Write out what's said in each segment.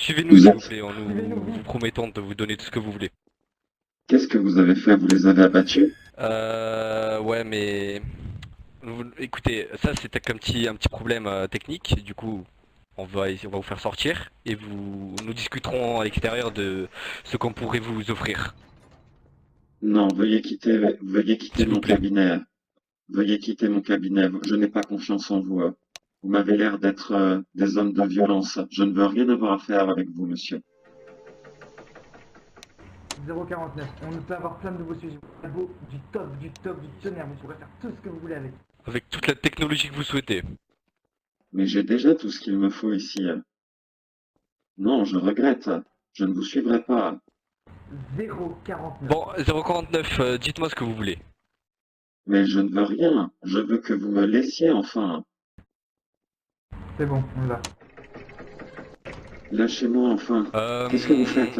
Suivez-nous Vous s'il vous êtes... plaît, en vous promettant de vous donner tout ce que vous voulez. Qu'est-ce que vous avez fait? Vous les avez abattus? Ouais, mais écoutez, ça c'était un petit problème technique. Du coup, on va vous faire sortir et nous discuterons à l'extérieur de ce qu'on pourrait vous offrir, Non, veuillez quitter s'il vous mon plaît. cabinet. Veuillez quitter mon cabinet. Je n'ai pas confiance en vous. Vous m'avez l'air d'être des hommes de violence. Je ne veux rien avoir à faire avec vous, monsieur. 049, on peut avoir plein de nouveaux sujets. Beau, du top, du tonnerre, vous pourrez faire tout ce que vous voulez avec. Avec toute la technologie que vous souhaitez. Mais j'ai déjà tout ce qu'il me faut ici. Non, je regrette. Je ne vous suivrai pas. 049. Bon, 049, dites-moi ce que vous voulez. Mais je ne veux rien. Je veux que vous me laissiez enfin. C'est bon, on y va. Lâchez-moi enfin. Euh... Qu'est-ce que vous faites?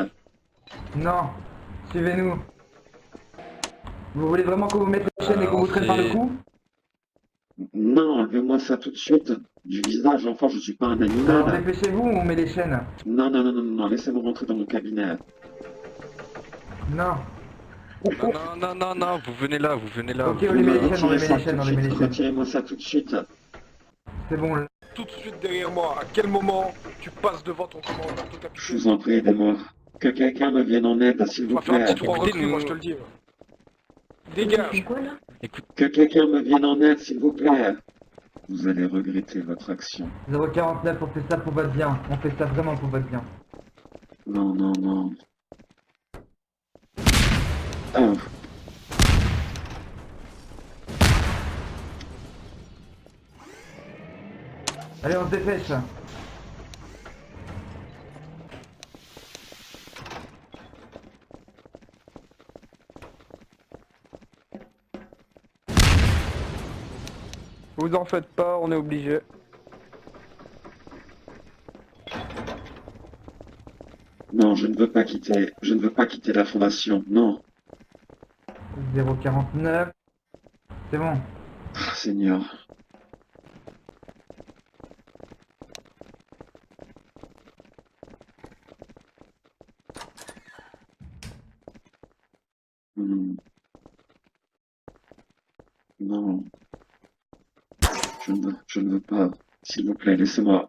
Non, suivez-nous. Vous voulez vraiment qu'on vous mette les chaînes et qu'on Alors vous traîne par le c'est... cou? Non, enlevez-moi ça tout de suite. Du visage, enfin, je suis pas un Alors animal. dépêchez-vous ou on met les chaînes? Non, non, non, non, non, laissez-moi rentrer dans mon cabinet. Non. Non, non, non, non, non, vous venez là, Ok, vous on les venez met là. les chaînes, on les Retirez met ça les tout chaînes, de on les met suite. les chaînes. Retirez-moi ça tout de suite. C'est bon. Tout de suite derrière moi. À quel moment tu passes devant ton commandant, ton Je capitaine? vous en prie, aidez-moi. Que quelqu'un me vienne en aide, s'il Tu vous vas faire un petit plaît. tour en Écoutez, recrue, moi je te le dis. Dégage. Écoute, Que quelqu'un me vienne en aide, s'il vous plaît. Vous allez regretter votre action. 049, on fait ça pour votre bien. On fait ça vraiment pour votre bien. Non, non, non. Oh, Allez, on se dépêche. Vous en faites pas, on est obligé. non, je ne veux pas quitter la fondation. Non. 049. C'est bon. Ah, Seigneur. Hmm, non. Je ne veux pas. S'il vous plaît, laissez-moi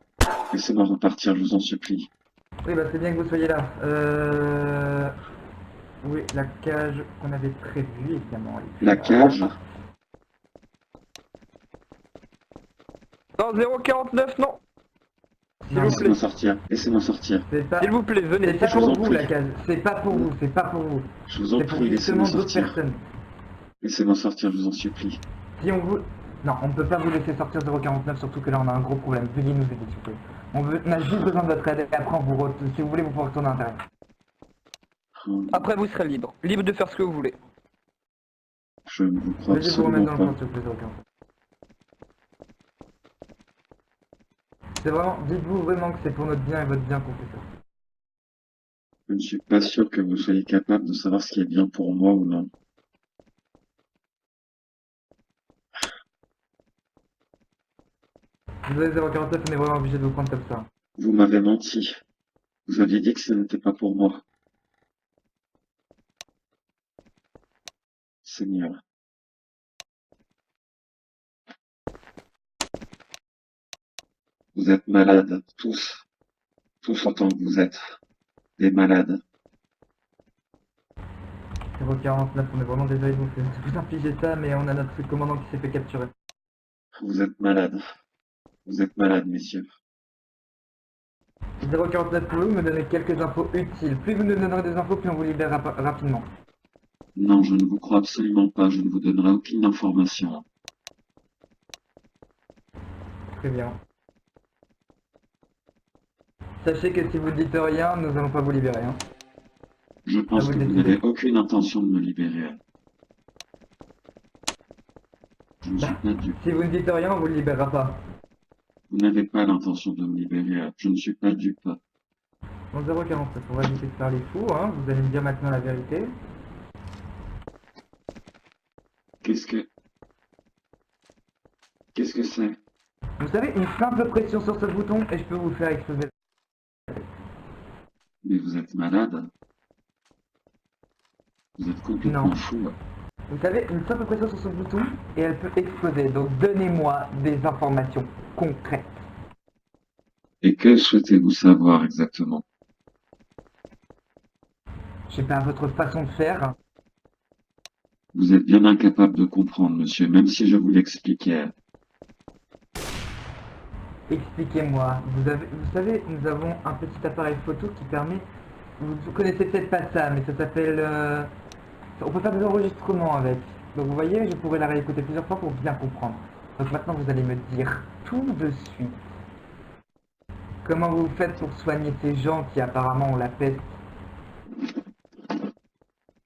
repartir, je vous en supplie. Oui, bah c'est bien que vous soyez là. Oui, la cage qu'on avait prévue, évidemment. Elle est La là. cage? Non, 049, non. S'il Non, vous Laissez-moi plaît. sortir. Laissez-moi sortir. c'est pas... S'il vous plaît, venez. C'est pas Je vous pour en vous, prie. la cage. C'est pas pour vous, c'est pas pour vous. Je vous en C'est pour prie, laissez-moi justement d'autres sortir. personnes. Laissez-moi sortir, je vous en supplie. Si on vous... Non, on ne peut pas vous laisser sortir 049, surtout que là on a un gros problème. Veuillez nous aider, s'il vous plaît. On a juste besoin de votre aide et après, si vous voulez, vous pouvez retourner à l'intérieur. Oh, Après, vous serez libre. Libre de faire ce que vous voulez. je ne vous crois Veuillez vous remettre absolument dans le pas. coin, s'il vous plaît, 049. C'est vraiment... Dites-vous vraiment que c'est pour notre bien et votre bien qu'on fait ça. Je ne suis pas sûr que vous soyez capable de savoir ce qui est bien pour moi ou non. Désolé 049, on est vraiment obligé de vous prendre comme ça. Vous m'avez menti. Vous aviez dit que ce n'était pas pour moi. Seigneur. Vous êtes malades, tous. Tous autant que vous êtes. Des malades. 049, on est vraiment désolé de vous infliger ça, mais on a notre commandant qui s'est fait capturer. Vous êtes malades. Vous êtes malades, messieurs. 049, pouvez-vous me donner quelques infos utiles? Plus vous nous donnerez des infos, plus on vous libère rapidement. Non, je ne vous crois absolument pas. Je ne vous donnerai aucune information. Très bien. Sachez que si vous ne dites rien, nous allons pas vous libérer. Hein. Je pense vous que le vous décidez. n'avez aucune intention de me libérer. Je ne suis pas dupe. Si vous ne dites rien, on vous le libérera pas. Vous n'avez pas l'intention de me libérer. Je ne suis pas dupe. Bon, 047, on va éviter de faire les fous, hein. Vous allez me dire maintenant la vérité. Qu'est-ce que... Qu'est-ce que c'est? Vous savez, une simple pression sur ce bouton et je peux vous faire exploser. Mais vous êtes malade. Vous êtes complètement Non. fou. Vous savez, une simple pression sur ce bouton et elle peut exploser. Donc donnez-moi des informations concrètes. Et que souhaitez-vous savoir exactement? Je sais pas, votre façon de faire. Vous êtes bien incapable de comprendre, monsieur, même si je vous l'expliquais. Expliquez-moi. Vous savez, nous avons un petit appareil photo qui permet. Vous connaissez peut-être pas ça, mais ça s'appelle. On peut faire des enregistrements avec. Donc vous voyez, je pourrais la réécouter plusieurs fois pour bien comprendre. Donc maintenant, vous allez me dire tout de suite comment vous faites pour soigner ces gens qui apparemment ont la peste.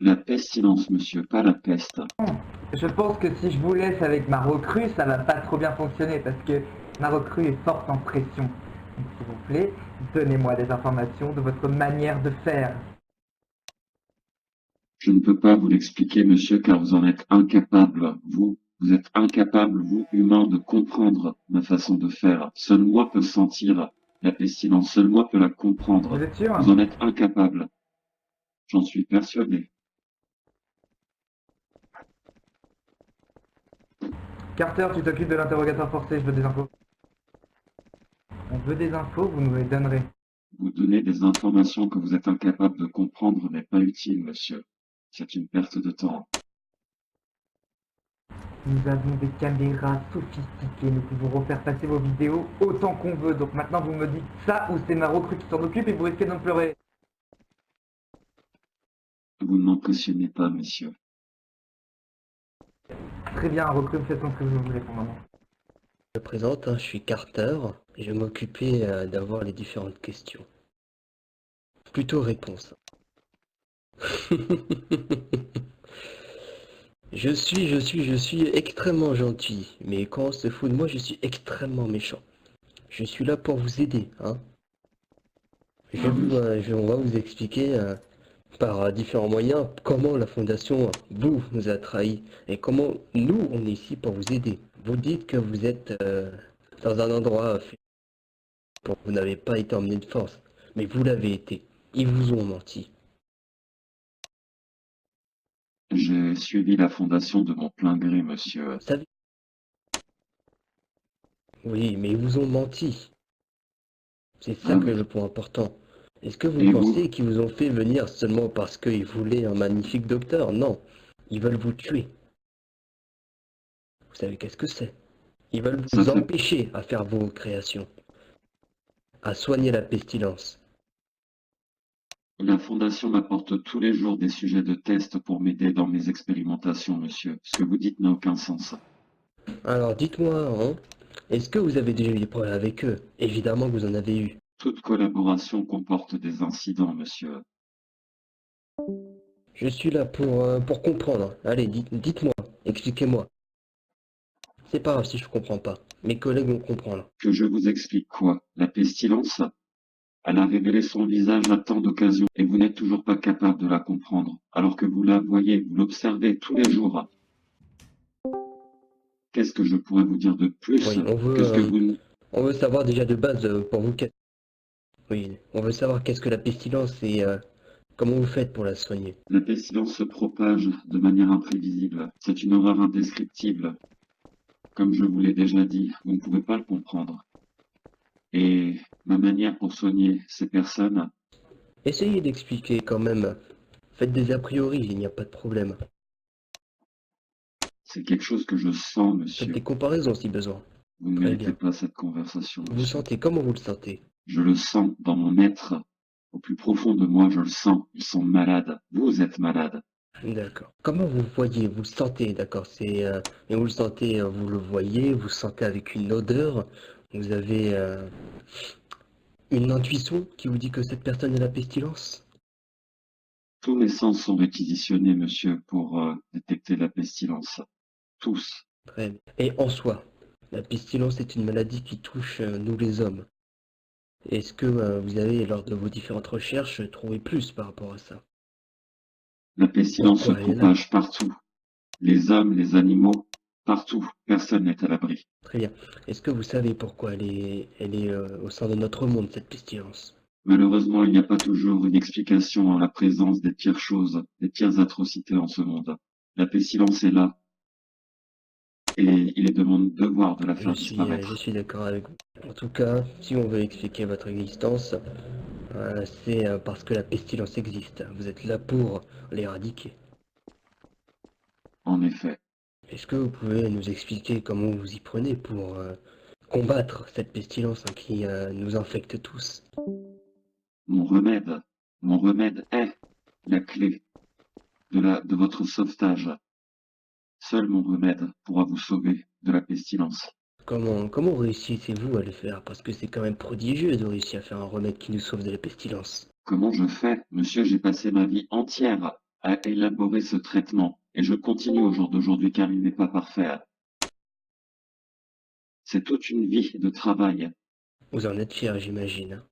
La pestilence, monsieur, pas la peste. Je pense que si je vous laisse avec ma recrue, ça va pas trop bien fonctionner parce que ma recrue est forte en pression. Donc s'il vous plaît, donnez-moi des informations de votre manière de faire. Je ne peux pas vous l'expliquer, monsieur, car vous en êtes incapable. Vous êtes incapable, vous, humain, de comprendre ma façon de faire. Seul moi peux sentir la pestilence, seul moi peux la Vous comprendre. êtes sûr? Vous en êtes incapable. J'en suis persuadé. Carter, tu t'occupes de l'interrogatoire forcé, je veux des infos. On veut des infos, vous nous les donnerez. Vous donner des informations que vous êtes incapable de comprendre n'est pas utile, monsieur. C'est une perte de temps. Nous avons des caméras sophistiquées, nous pouvons refaire passer vos vidéos autant qu'on veut. Donc maintenant vous me dites ça ou c'est ma recrue qui s'en occupe et vous risquez de me pleurer. Vous ne m'impressionnez pas, monsieur. Très bien, recrue, faites ce que vous voulez pour le moment. Je me présente, hein, je suis Carter et je vais m'occuper d'avoir les différentes questions. Plutôt réponses. Je suis extrêmement gentil, mais quand on se fout de moi, je suis extrêmement méchant. Je suis là pour vous aider, hein. On va vous expliquer par différents moyens comment la fondation nous a trahis et comment nous, on est ici pour vous aider. Vous dites que vous êtes dans un endroit vous n'avez pas été emmené de force, mais vous l'avez été. Ils vous ont menti. J'ai suivi la fondation de mon plein gré, monsieur. Vous savez? Oui, mais ils vous ont menti. C'est ça Ah que oui. le point important. Est-ce que vous Et pensez vous? qu'ils vous ont fait venir seulement parce qu'ils voulaient un magnifique docteur? Non, ils veulent vous tuer. Vous savez qu'est-ce que c'est? Ils veulent Ça vous fait... empêcher à faire vos créations, à soigner la pestilence. La fondation m'apporte tous les jours des sujets de test pour m'aider dans mes expérimentations, monsieur. Ce que vous dites n'a aucun sens. Alors dites-moi, hein, est-ce que vous avez déjà eu des problèmes avec eux? Évidemment que vous en avez eu. Toute collaboration comporte des incidents, monsieur. Je suis là pour comprendre. Allez, dites-moi, expliquez-moi. C'est pas grave si je comprends pas. Mes collègues vont comprendre. Que je vous explique quoi? La pestilence? Elle a révélé son visage à tant d'occasions et vous n'êtes toujours pas capable de la comprendre, alors que vous la voyez, vous l'observez tous les jours. Qu'est-ce que je pourrais vous dire de plus Oui, que ce que vous... on veut savoir déjà de base pour vous. Oui, on veut savoir qu'est-ce que la pestilence et comment vous faites pour la soigner. La pestilence se propage de manière imprévisible. C'est une horreur indescriptible. Comme je vous l'ai déjà dit, vous ne pouvez pas le comprendre. Et ma manière pour soigner ces personnes, Essayez d'expliquer quand même. Faites des a priori, il n'y a pas de problème. c'est quelque chose que je sens, Faites monsieur. des comparaisons si besoin. Vous ne Très méritez bien. pas cette conversation, Vous monsieur. sentez, comment vous le sentez? Je le sens dans mon être. Au plus profond de moi, je le sens. Ils sont malades. Vous êtes malade. D'accord. Comment vous voyez, vous le sentez, d'accord? Et vous le sentez, vous le voyez, vous le sentez avec une odeur, vous avez une intuition qui vous dit que cette personne est la pestilence? Tous mes sens sont réquisitionnés, monsieur, pour détecter la pestilence. Tous. Très bien. Et en soi, la pestilence est une maladie qui touche nous les hommes. Est-ce que vous avez, lors de vos différentes recherches, trouvé plus par rapport à ça? La pestilence se Pourquoi elle est là? propage partout. Les hommes, les animaux, partout. Personne n'est à l'abri. Très bien. Est-ce que vous savez pourquoi elle est au sein de notre monde, cette pestilence? Malheureusement, il n'y a pas toujours une explication en la présence des pires choses, des pires atrocités en ce monde. La pestilence est là, et il est de mon devoir de la faire Je disparaître. suis d'accord avec vous. En tout cas, si on veut expliquer votre existence, c'est parce que la pestilence existe. Vous êtes là pour l'éradiquer. En effet, Est-ce que vous pouvez nous expliquer comment vous y prenez pour combattre cette pestilence hein, qui nous infecte tous? mon remède, mon remède est la clé de votre sauvetage. Seul mon remède pourra vous sauver de la pestilence. Comment réussissez-vous à le faire? Parce que c'est quand même prodigieux de réussir à faire un remède qui nous sauve de la pestilence. Comment je fais? Monsieur, j'ai passé ma vie entière à élaborer ce traitement, et je continue au jour d'aujourd'hui car il n'est pas parfait. C'est toute une vie de travail. Vous en êtes fier, j'imagine.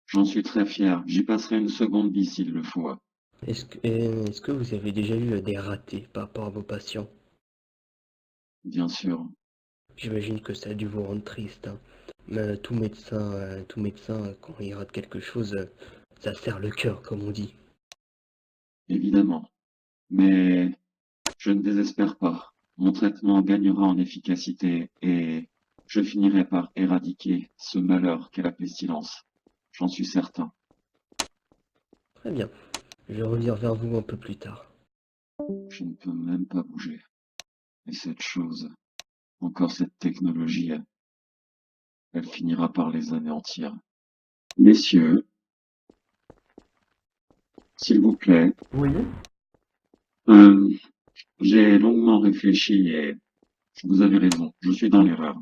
J'en suis très fier. J'y passerai une seconde vie s'il le faut. Est-ce que vous avez déjà eu des ratés par rapport à vos patients? Bien sûr. J'imagine que ça a dû vous rendre triste, hein. Mais tout médecin, quand il rate quelque chose, ça serre le cœur, comme on dit. Évidemment. Mais je ne désespère pas. Mon traitement gagnera en efficacité et je finirai par éradiquer ce malheur qu'est la pestilence. J'en suis certain. Très bien. Je vais revenir vers vous un peu plus tard. Je ne peux même pas bouger. Et cette chose, encore cette technologie, elle finira par les anéantir. Messieurs, s'il vous plaît, Oui. euh, j'ai longuement réfléchi et vous avez raison, je suis dans l'erreur.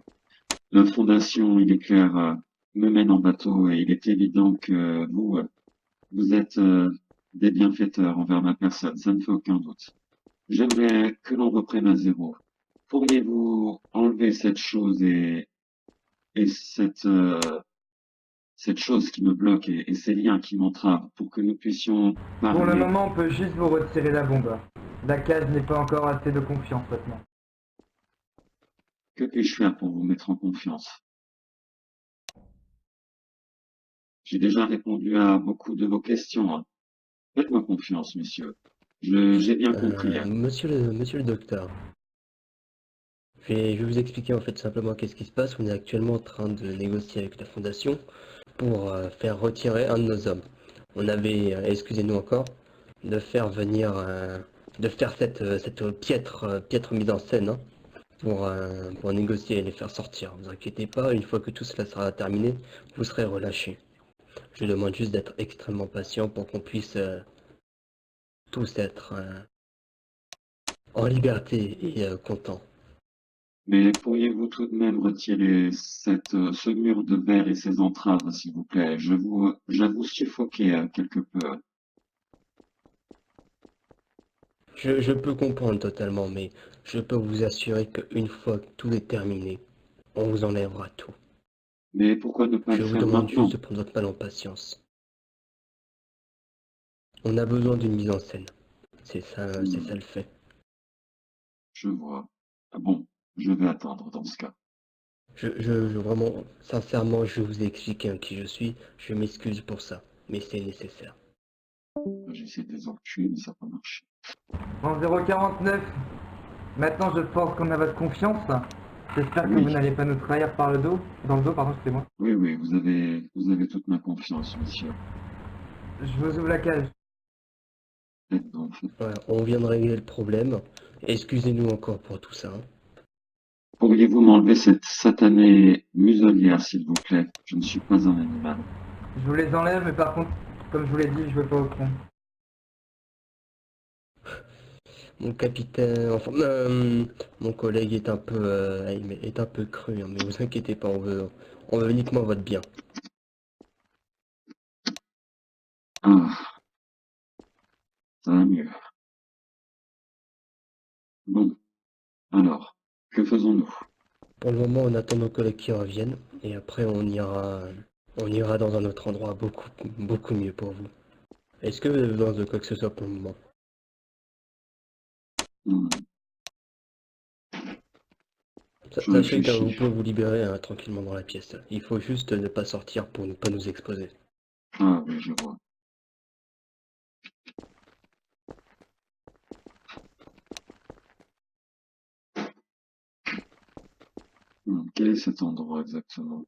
La fondation, il est clair, me mène en bateau et il est évident que vous êtes des bienfaiteurs envers ma personne, ça ne fait aucun doute. J'aimerais que l'on reprenne à zéro. Pourriez-vous enlever cette chose et cette chose qui me bloque et ces liens qui m'entravent pour que nous puissions Pour le parler? moment, on peut juste vous retirer la bombe. La case n'est pas encore assez de confiance maintenant. Que puis-je faire pour vous mettre en confiance? J'ai déjà répondu à beaucoup de vos questions, hein. Faites-moi confiance, messieurs. J'ai bien compris, hein. Monsieur le docteur, je vais vous expliquer en fait simplement qu'est-ce qui se passe. On est actuellement en train de négocier avec la fondation pour faire retirer un de nos hommes. On avait, excusez-nous encore, de faire venir, de faire cette piètre mise en scène hein, pour négocier et les faire sortir. Ne vous inquiétez pas, une fois que tout cela sera terminé, vous serez relâchés. Je demande juste d'être extrêmement patient pour qu'on puisse tous être en liberté et contents. Mais pourriez-vous tout de même retirer ce mur de verre et ces entraves, s'il vous plaît? J'avoue suffoquer quelque peu. Je peux comprendre totalement, mais je peux vous assurer qu'une fois que tout est terminé, on vous enlèvera tout. Mais pourquoi ne pas Je le vous faire demande juste maintenant? de prendre votre mal en patience. On a besoin d'une mise en scène. C'est ça Hmm, le fait. je vois. Ah bon, je vais attendre dans ce cas. Vraiment, sincèrement, je vous ai expliqué hein, qui je suis. Je m'excuse pour ça, mais c'est nécessaire. J'essaie de les enculer, mais ça n'a pas marché. En 049, maintenant je pense qu'on a votre confiance. J'espère que vous Oui, n'allez pas nous trahir par le dos. Dans le dos, pardon, excusez-moi. oui, oui, vous avez toute ma confiance, monsieur. Je vous ouvre la cage. Faites donc. Voilà, on vient de régler le problème. Excusez-nous encore pour tout ça, hein. Pourriez-vous m'enlever cette satanée muselière, s'il vous plaît? Je ne suis pas un animal. Je vous les enlève, mais par contre, comme je vous l'ai dit, je veux pas au front. Mon capitaine, enfin, mon collègue est un peu cru, hein, mais vous inquiétez pas, on veut uniquement votre bien. Ah, ça va mieux. Bon, alors, que faisons-nous? Pour le moment, on attend nos collègues qui reviennent, et après on ira dans un autre endroit beaucoup mieux pour vous. Est-ce que vous avez besoin de quoi que ce soit pour le moment? Hmm, je Sachez que vous réfléchis. pouvez vous libérer hein, tranquillement dans la pièce. Il faut juste ne pas sortir pour ne pas nous exposer. Ah oui, je vois. Quel est cet endroit exactement?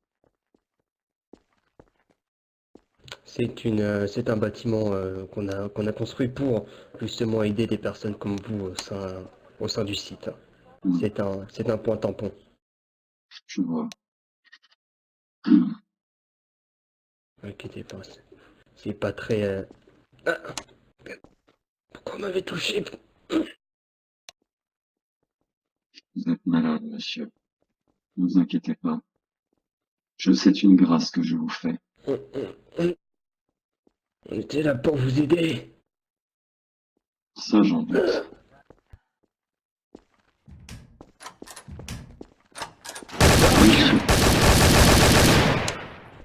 C'est un bâtiment qu'on a construit pour justement aider des personnes comme vous au sein du site. Hmm, C'est un point tampon. je vois. Inquiétez pas, c'est pas très. Ah, pourquoi on m'avait touché? Vous êtes malade, monsieur. Ne vous inquiétez pas. C'est une grâce que je vous fais. On était là pour vous aider. Ça, j'en doute. Monsieur,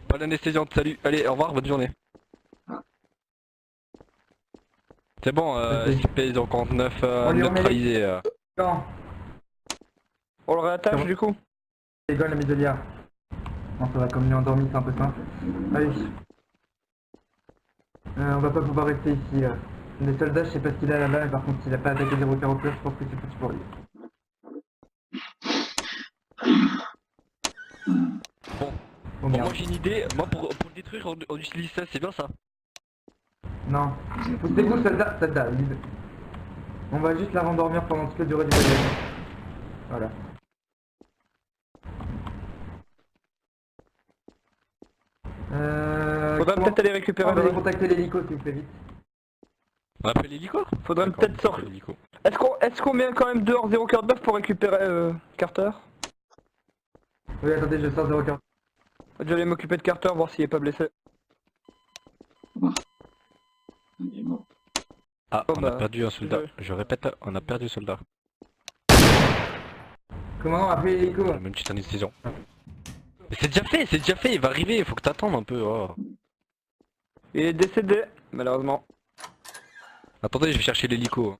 Pas d'anesthésiante, salut. Allez, au revoir, bonne journée. C'est bon, Ok. SCP-049 On lui remet neutralisé. Non, On le réattache Comment du coup? les gars, la muselière. Non, ça va, comme il est endormi, c'est un peu simple. Allez. On va pas pouvoir rester ici. Les soldats, je sais pas ce qu'il a là-bas, mais par contre, s'il a pas attaqué 049, je pense que c'est foutu pour lui. hmm, Bon, Bon, merde. moi j'ai une idée. Moi pour le détruire, on utilise ça, c'est bien ça. Non. vous êtes C'est vous, malade. soldat, On va juste la rendormir pendant toute la durée du voyage. Voilà. Faudrait Comment peut-être aller récupérer on va le... contacter l'hélico, s'il vous plaît, vite. On appelle l'hélico. Faudrait D'accord, peut-être on sortir. appelle l'hélico. Est-ce qu'on met quand même dehors 049 pour récupérer Carter? Oui, attendez, je sors 040. Je vais aller m'occuper de Carter, voir s'il est pas blessé. Il est mort. Ah, Oh, on a bah, perdu un soldat. je- Je répète, on a perdu un soldat. Comment appeler l'hélico? Même petite anesthésion. Mais c'est déjà fait, il va arriver, il faut que t'attendes un peu. Oh. Il est décédé, malheureusement. Attendez, je vais chercher l'hélico.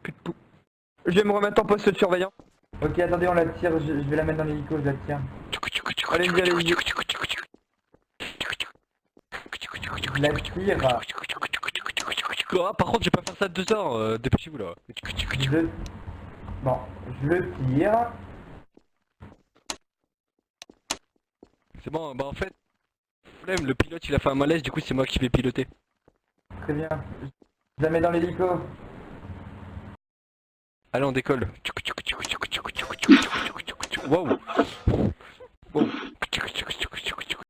Plus de pou. Je vais me remettre en poste de surveillance. Ok, attendez, on la tire, je vais la mettre dans l'hélico, je la tire. Allez-y, allez-y. Je la tire. Ah, par contre, je vais pas faire ça à 2 heures, dépêchez-vous là. Je... Bon, je le tire. C'est bon, bah en fait, flemme, le pilote il a fait un malaise, du coup c'est moi qui vais piloter. Très bien. Je la mets dans l'hélico. Allez, on décolle. Waouh. Wow.